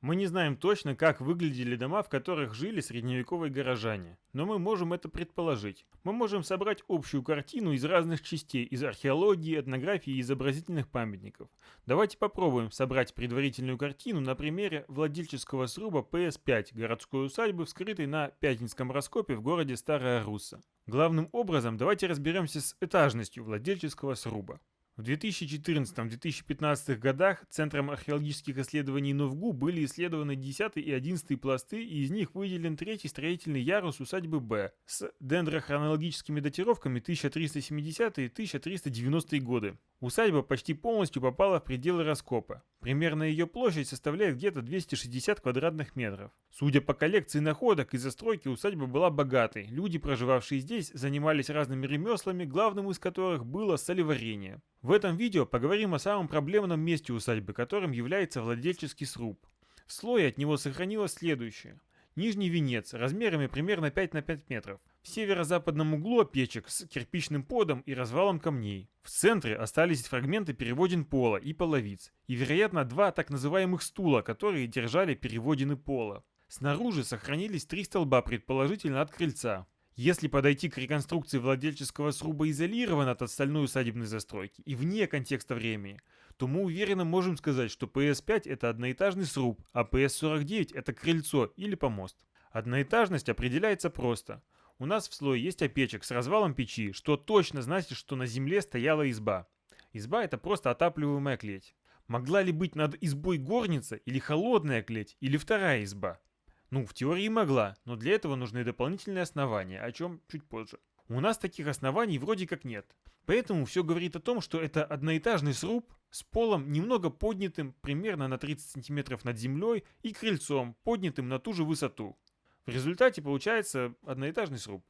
Мы не знаем точно, как выглядели дома, в которых жили средневековые горожане, но мы можем это предположить. Мы можем собрать общую картину из разных частей, из археологии, этнографии и изобразительных памятников. Давайте попробуем собрать предварительную картину на примере владельческого сруба ПС-5 городской усадьбы, вскрытой на Пятницком раскопе в городе Старая Русса. Главным образом давайте разберемся с этажностью владельческого сруба. В 2014-2015 годах Центром археологических исследований НУВГУ были исследованы 10 и 11 пласты, и из них выделен третий строительный ярус усадьбы Б с дендрохронологическими датировками 1370 и 1390 годы. Усадьба почти полностью попала в пределы раскопа. Примерно ее площадь составляет где-то 260 квадратных метров. Судя по коллекции находок и застройке, усадьба была богатой. Люди, проживавшие здесь, занимались разными ремеслами, главным из которых было солеварение. В этом видео поговорим о самом проблемном месте усадьбы, которым является владельческий сруб. В слое от него сохранилось следующее. Нижний венец размерами примерно 5 на 5 метров. В северо-западном углу печек с кирпичным подом и развалом камней. В центре остались фрагменты переводин пола и половиц. И, вероятно, два так называемых стула, которые держали переводины пола. Снаружи сохранились 3 столба, предположительно от крыльца. Если подойти к реконструкции владельческого сруба изолированно от остальной усадебной застройки и вне контекста времени, то мы уверенно можем сказать, что ПС-5 это одноэтажный сруб, а ПС-49 это крыльцо или помост. Одноэтажность определяется просто. У нас в слое есть опечек с развалом печи, что точно значит, что на земле стояла изба. Изба это просто отапливаемая клеть. Могла ли быть над избой горница или холодная клеть или вторая изба? Ну, в теории могла, но для этого нужны дополнительные основания, о чем чуть позже. У нас таких оснований вроде как нет. Поэтому все говорит о том, что это одноэтажный сруб с полом немного поднятым примерно на 30 сантиметров над землей и крыльцом, поднятым на ту же высоту. В результате получается одноэтажный сруб.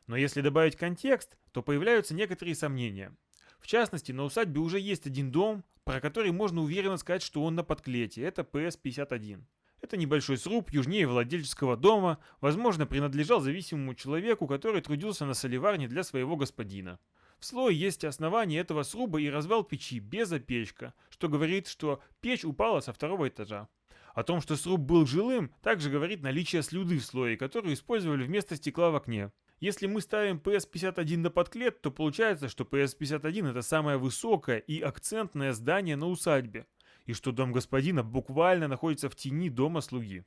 Но если добавить контекст, то появляются некоторые сомнения. В частности, на усадьбе уже есть один дом, про который можно уверенно сказать, что он на подклете. Это ПС-51. Это небольшой сруб южнее владельческого дома, возможно, принадлежал зависимому человеку, который трудился на солеварне для своего господина. В слое есть основание этого сруба и развал печи без опечка, что говорит, что печь упала со второго этажа. О том, что сруб был жилым, также говорит наличие слюды в слое, которую использовали вместо стекла в окне. Если мы ставим ПС-51 на подклет, то получается, что ПС-51 это самое высокое и акцентное здание на усадьбе, и что дом господина буквально находится в тени дома слуги.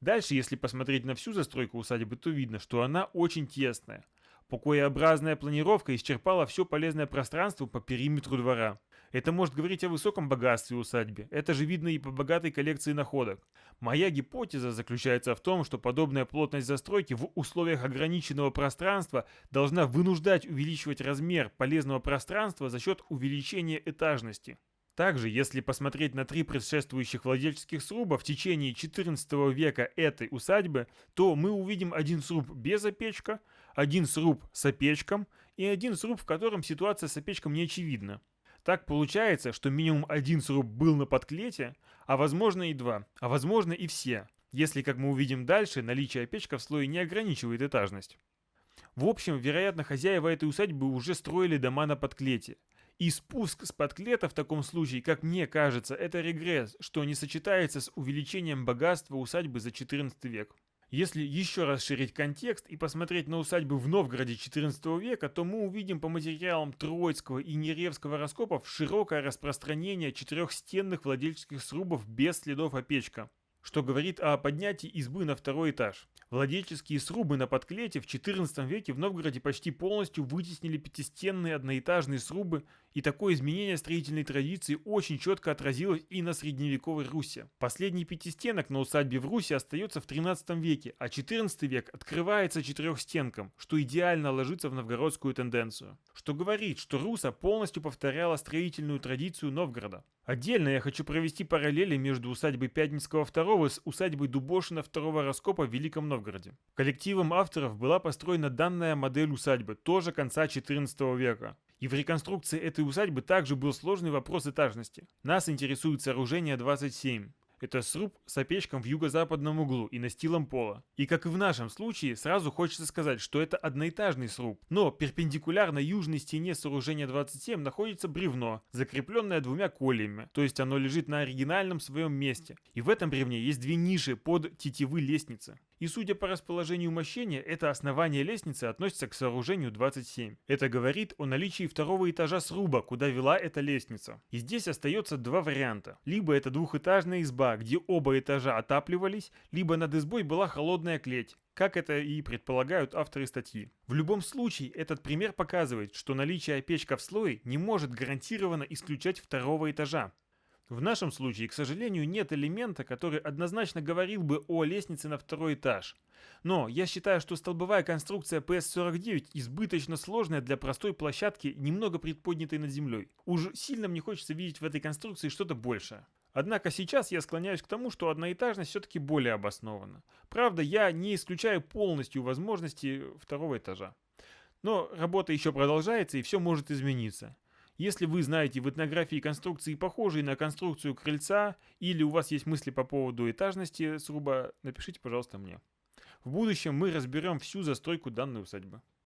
Дальше, если посмотреть на всю застройку усадьбы, то видно, что она очень тесная. Покоеобразная планировка исчерпала все полезное пространство по периметру двора. Это может говорить о высоком богатстве усадьбы. Это же видно и по богатой коллекции находок. Моя гипотеза заключается в том, что подобная плотность застройки в условиях ограниченного пространства должна вынуждать увеличивать размер полезного пространства за счет увеличения этажности. Также, если посмотреть на 3 предшествующих владельческих сруба в течение XIV века этой усадьбы, то мы увидим один сруб без опечка, один сруб с опечком и один сруб, в котором ситуация с опечком не очевидна. Так получается, что минимум один сруб был на подклете, а возможно и 2, а возможно и все, если, как мы увидим дальше, наличие опечка в слое не ограничивает этажность. В общем, вероятно, хозяева этой усадьбы уже строили дома на подклете. И спуск с подклета в таком случае, как мне кажется, это регресс, что не сочетается с увеличением богатства усадьбы за XIV век. Если еще расширить контекст и посмотреть на усадьбы в Новгороде XIV века, то мы увидим по материалам Троицкого и Неревского раскопов широкое распространение четырехстенных владельческих срубов без следов опечка, что говорит о поднятии избы на второй этаж. Владельческие срубы на подклете в XIV веке в Новгороде почти полностью вытеснили пятистенные одноэтажные срубы, и такое изменение строительной традиции очень четко отразилось и на средневековой Руси. Последний пятистенок на усадьбе в Руси остается в XIII веке, а XIV век открывается четырехстенком, что идеально ложится в новгородскую тенденцию. Что говорит, что Руса полностью повторяла строительную традицию Новгорода. Отдельно я хочу провести параллели между усадьбой Пятницкого II с усадьбой Дубошина II раскопа в Великом Новгороде. Коллективом авторов была построена данная модель усадьбы, тоже конца XIV века. И в реконструкции этой усадьбы также был сложный вопрос этажности. Нас интересует сооружение 27. Это сруб с опечком в юго-западном углу и настилом пола. И как и в нашем случае, сразу хочется сказать, что это одноэтажный сруб. Но перпендикулярно южной стене сооружения 27 находится бревно, закрепленное двумя кольями, то есть оно лежит на оригинальном своем месте. И в этом бревне есть две ниши под тетивы лестницы. И судя по расположению мощения, это основание лестницы относится к сооружению 27. Это говорит о наличии второго этажа сруба, куда вела эта лестница. И здесь остается два варианта. Либо это двухэтажная изба, где оба этажа отапливались, либо над избой была холодная клеть, как это и предполагают авторы статьи. В любом случае, этот пример показывает, что наличие опечка в слое не может гарантированно исключать второго этажа. В нашем случае, к сожалению, нет элемента, который однозначно говорил бы о лестнице на второй этаж. Но я считаю, что столбовая конструкция PS49 избыточно сложная для простой площадки, немного предподнятой над землей. Уж сильно мне хочется видеть в этой конструкции что-то большее. Однако сейчас я склоняюсь к тому, что одноэтажность все-таки более обоснована. Правда, я не исключаю полностью возможности второго этажа. Но работа еще продолжается, и все может измениться. Если вы знаете в этнографии конструкции, похожие на конструкцию крыльца, или у вас есть мысли по поводу этажности сруба, напишите, пожалуйста, мне. В будущем мы разберем всю застройку данной усадьбы.